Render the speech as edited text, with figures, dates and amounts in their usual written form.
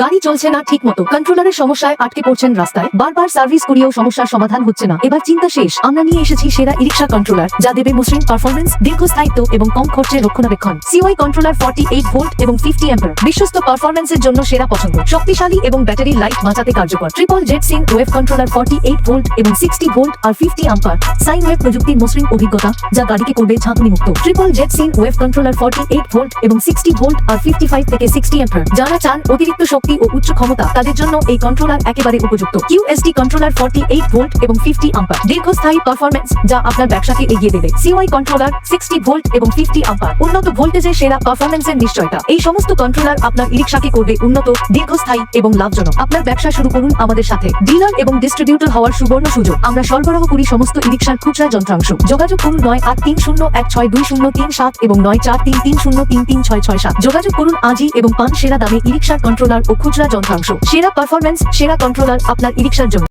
গাড়ি চলছে না ঠিক মতো, কন্ট্রোলারের সমস্যায় আটকে পড়ছেন রাস্তায়, বারবার সার্ভিস করিয়েও সমস্যার সমাধান হচ্ছে না। এবার চিন্তা শেষ, আমরা নিয়ে এসেছি সেরা ইরিক্সা কন্ট্রোলার, যা দেবে মসৃণ পারফরমেন্স, দীর্ঘস্থায়িত্ব এবং কম খরচে রক্ষণাবেক্ষণ। সিওয়াই কন্ট্রোলার 48 ভোল্ট এবং 50 অ্যাম্পিয়ার, বিশ্বস্ত পারফরমেন্সের জন্য সেরা পছন্দ, শক্তিশালী এবং ব্যাটারি লাইফ বাঁচাতে কার্যকর। Triple jet sine wave controller 48 volt এবং 60 ভোল্ট আর 50 অ্যাম্পিয়ার, সাইন ওয়েভ প্রযুক্তির মসৃণ অভিজ্ঞতা, যা গাড়িকে করবে ঝাঁকুনি মুক্ত। Triple jet sine wave controller 48 volt এবং 60 ভোল্ট আর 55 থেকে 60 অ্যাম্পিয়ার, যারা চান অতিরিক্ত শক্তি ও উচ্চ ক্ষমতা, তাদের জন্য এই কন্ট্রোলার একেবারে উপযুক্ত। কিউএসডি কন্ট্রোলার 48 ভোল্ট এবং 50 অ্যাম্পিয়ার, দীর্ঘস্থায়ী পারফরমেন্স, যা আপনার ব্যবসাকে এগিয়ে দেবে। সিওয়াই কন্ট্রোলার 60 ভোল্ট এবং 50 অ্যাম্পিয়ার, উন্নত ভোল্টেজে সেরা পারফরমেন্সের নিশ্চয়তা। এই সমস্ত কন্ট্রোলার আপনার ইরিক্সাকে করবে উন্নত, দীর্ঘস্থায়ী এবং লাভজনক। আপনার ব্যবসা শুরু করুন আমাদের সাথে। ডিলার এবং ডিস্ট্রিবিউটর হওয়ার সুবর্ণ সুযোগ। আমরা সরবরাহ করি সমস্ত ইরিক্সার খুচরা যন্ত্রাংশ। যোগাযোগ করুন 9830162037 এবং 943330336667। যোগাযোগ করুন আজই এবং পান সেরা দামে ইরিক্সার কন্ট্রোলার ও খুচরা যন্ত্রাংশ। সেরা পারফরমেন্স, সেরা কন্ট্রোলার আপনার ইরিক্সার জন্য।